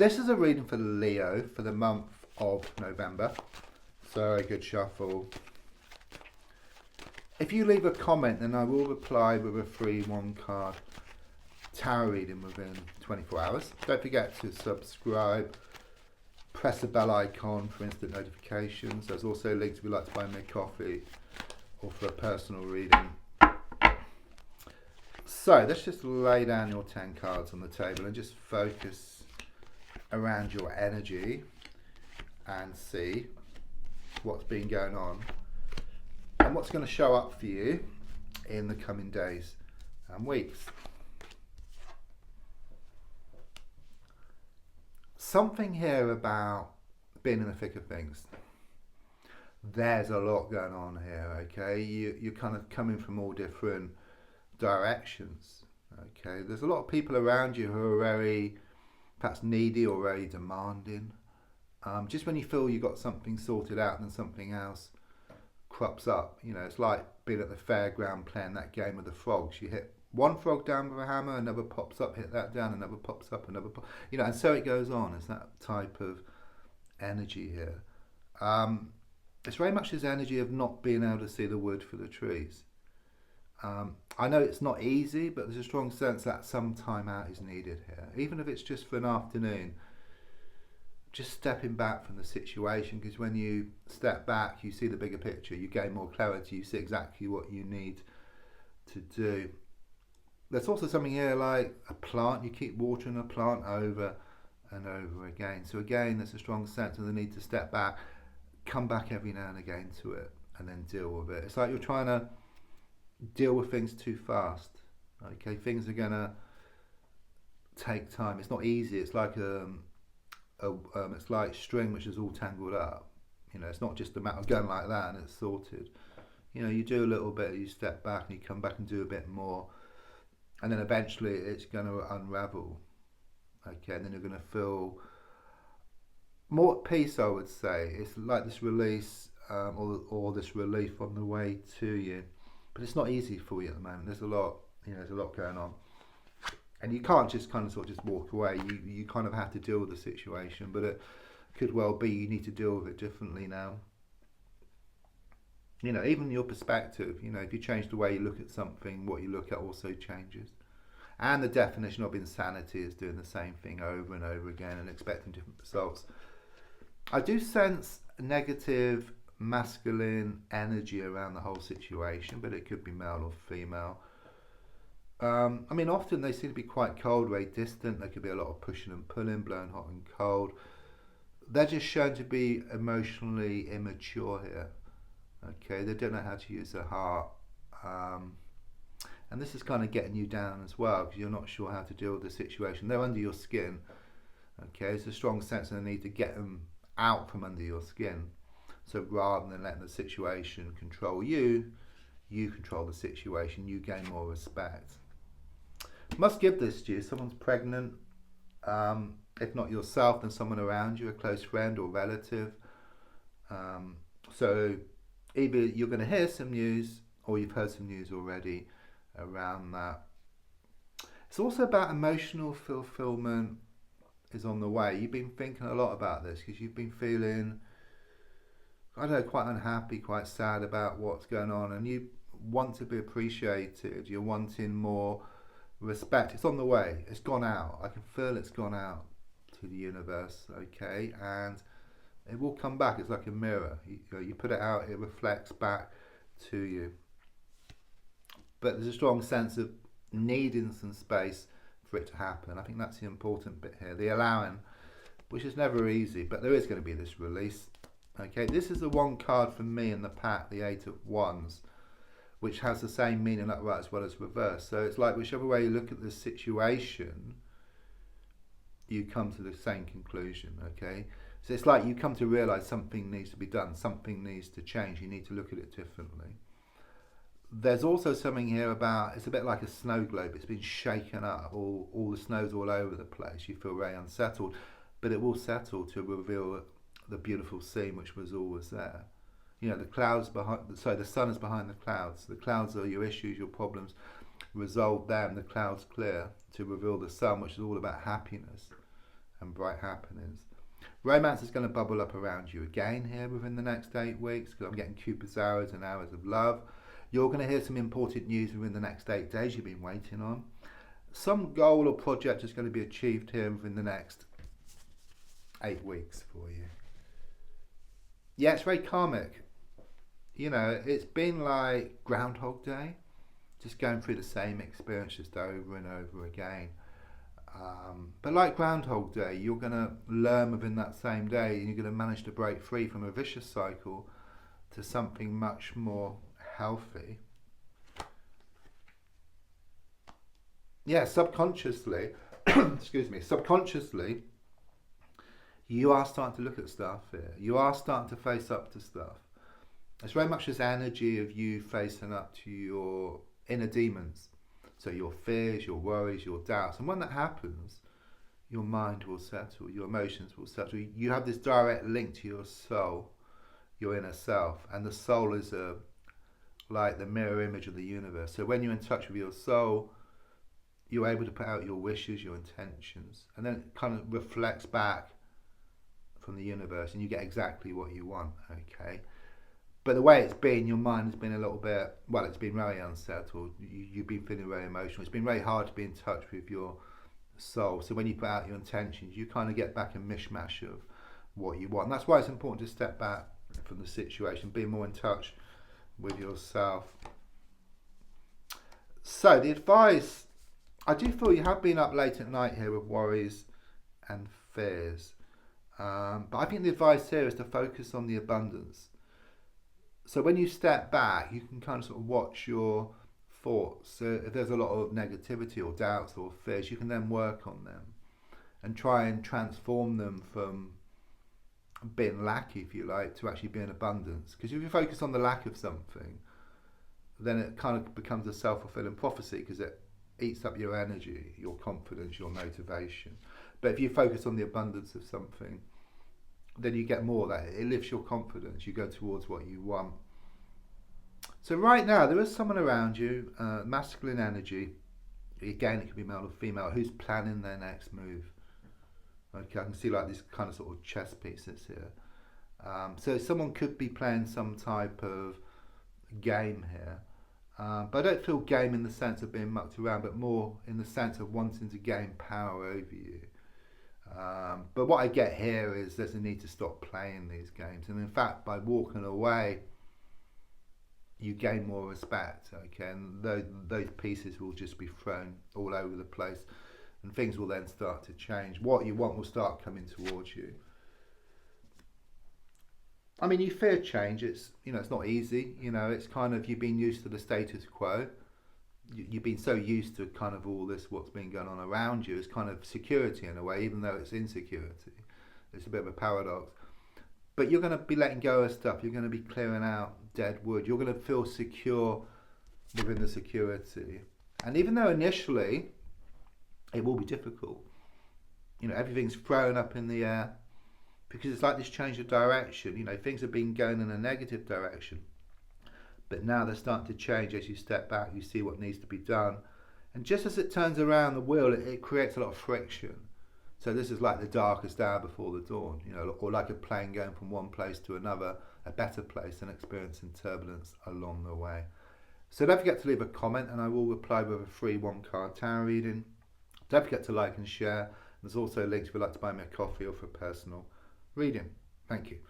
This is a reading for Leo for the month of November. So a good shuffle. If you leave a comment, then I will reply with a free 1-card tarot reading within 24 hours. Don't forget to subscribe. Press the bell icon for instant notifications. There's also a link if you'd like to buy me a coffee or for a personal reading. So let's just lay down your 10 cards on the table and just focus around your energy and see what's been going on and what's going to show up for you in the coming days and weeks. Something here about being in the thick of things. There's a lot going on here, okay? You're kind of coming from all different directions, okay? There's a lot of people around you who are very perhaps needy or very demanding. Just when you feel you got something sorted out, then something else crops up. You know, it's like being at the fairground playing that game with the frogs. You hit one frog down with a hammer, another pops up, hit that down, another pops up, another you know, and so it goes on. It's that type of energy here. It's very much this energy of not being able to see the wood for the trees. I know it's not easy, but there's a strong sense that some time out is needed here, even if it's just for an afternoon. Just stepping back from the situation, because when you step back, you see the bigger picture, you gain more clarity, you see exactly what you need to do. There's also something here like a plant. You keep watering a plant over and over again. So again, there's a strong sense of the need to step back, come back every now and again to it, and then deal with it. It's like you're trying to deal with things too fast. Okay, things are gonna take time. It's not easy. It's like it's like string which is all tangled up. You know, it's not just a matter of going like that and it's sorted. You know, you do a little bit, you step back, and you come back and do a bit more, and then eventually it's going to unravel. Okay, and then you're going to feel more at peace, I would say. It's like this release or this relief on the way to you. But it's not easy for you at the moment. There's a lot, you know, there's a lot going on. And you can't just kind of sort of just walk away. You kind of have to deal with the situation, but it could well be you need to deal with it differently now. You know, even your perspective, you know, if you change the way you look at something, what you look at also changes. And the definition of insanity is doing the same thing over and over again and expecting different results. I do sense negative masculine energy around the whole situation, but it could be male or female. I mean, often they seem to be quite cold, very distant. There could be a lot of pushing and pulling, blowing hot and cold. They're just shown to be emotionally immature here. Okay, they don't know how to use their heart. And this is kind of getting you down as well, because you're not sure how to deal with the situation. They're under your skin. Okay, there's a strong sense of the need to get them out from under your skin. So rather than letting the situation control you, you control the situation, you gain more respect. Must give this to you. Someone's pregnant. If not yourself, then someone around you, a close friend or relative. So either you're going to hear some news or you've heard some news already around that. It's also about emotional fulfillment is on the way. You've been thinking a lot about this because you've been feeling, I don't know, quite unhappy, quite sad about what's going on, and you want to be appreciated. You're wanting more respect. It's on the way. It's gone out. I can feel it's gone out to the universe, okay? And it will come back. It's like a mirror. You put it out, it reflects back to you. But there's a strong sense of needing some space for it to happen. I think that's the important bit here. The allowing, which is never easy, but there is going to be this release. Okay, this is the one card for me in the pack, the Eight of Wands, which has the same meaning upright as well as reverse. So it's like whichever way you look at the situation, you come to the same conclusion, okay? So it's like you come to realise something needs to be done, something needs to change, you need to look at it differently. There's also something here about, it's a bit like a snow globe, it's been shaken up, all the snow's all over the place, you feel very unsettled, but it will settle to reveal the beautiful scene which was always there. You know, the clouds behind, so the sun is behind the clouds. The clouds are your issues, your problems. Resolve them, the clouds clear to reveal the sun, which is all about happiness and bright happenings. Romance is going to bubble up around you again here within the next 8 weeks, because I'm getting Cupid's hours and hours of love. You're going to hear some important news within the next 8 days you've been waiting on. Some goal or project is going to be achieved here within the next 8 weeks for you. Yeah, it's very karmic. You know, it's been like Groundhog Day, just going through the same experience just over and over again. But like Groundhog Day, you're going to learn within that same day, and you're going to manage to break free from a vicious cycle to something much more healthy. Yeah, subconsciously, excuse me, subconsciously, you are starting to look at stuff here. You are starting to face up to stuff. It's very much this energy of you facing up to your inner demons. So your fears, your worries, your doubts. And when that happens, your mind will settle, your emotions will settle. You have this direct link to your soul, your inner self. And the soul is like the mirror image of the universe. So when you're in touch with your soul, you're able to put out your wishes, your intentions. And then it kind of reflects back from the universe, and you get exactly what you want, okay? But the way it's been, your mind has been a little bit, well, it's been very unsettled. You've been feeling very emotional. It's been very hard to be in touch with your soul. So when you put out your intentions, you kind of get back a mishmash of what you want. And that's why it's important to step back from the situation, be more in touch with yourself. So the advice, I do feel you have been up late at night here with worries and fears. But I think the advice here is to focus on the abundance. So when you step back, you can kind of sort of watch your thoughts. So if there's a lot of negativity or doubts or fears, you can then work on them and try and transform them from being lack, if you like, to actually being abundance. Because if you focus on the lack of something, then it kind of becomes a self-fulfilling prophecy, because it eats up your energy, your confidence, your motivation. But if you focus on the abundance of something, then you get more of that. It lifts your confidence. You go towards what you want. So right now, there is someone around you, masculine energy. Again, it could be male or female, who's planning their next move. Okay, I can see like these kind of sort of chess pieces here. So someone could be playing some type of game here. But I don't feel game in the sense of being mucked around, but more in the sense of wanting to gain power over you. But what I get here is there's a need to stop playing these games, and in fact, by walking away, you gain more respect. Okay, and those pieces will just be thrown all over the place, and things will then start to change. What you want will start coming towards you. I mean, you fear change. It's it's not easy. It's kind of, you've been used to the status quo. You've been so used to kind of all this, what's been going on around you. It's kind of security in a way, even though it's insecurity. It's a bit of a paradox. But you're going to be letting go of stuff. You're going to be clearing out dead wood. You're going to feel secure within the security. And even though initially it will be difficult, everything's thrown up in the air, because it's like this change of direction. Things have been going in a negative direction. But now they're starting to change. As you step back, you see what needs to be done. And just as it turns around the wheel, it creates a lot of friction. So this is like the darkest hour before the dawn, or like a plane going from one place to another, a better place, and experiencing turbulence along the way. So don't forget to leave a comment, and I will reply with a free 1-card tarot reading. Don't forget to like and share. There's also links if you'd like to buy me a coffee or for a personal reading. Thank you.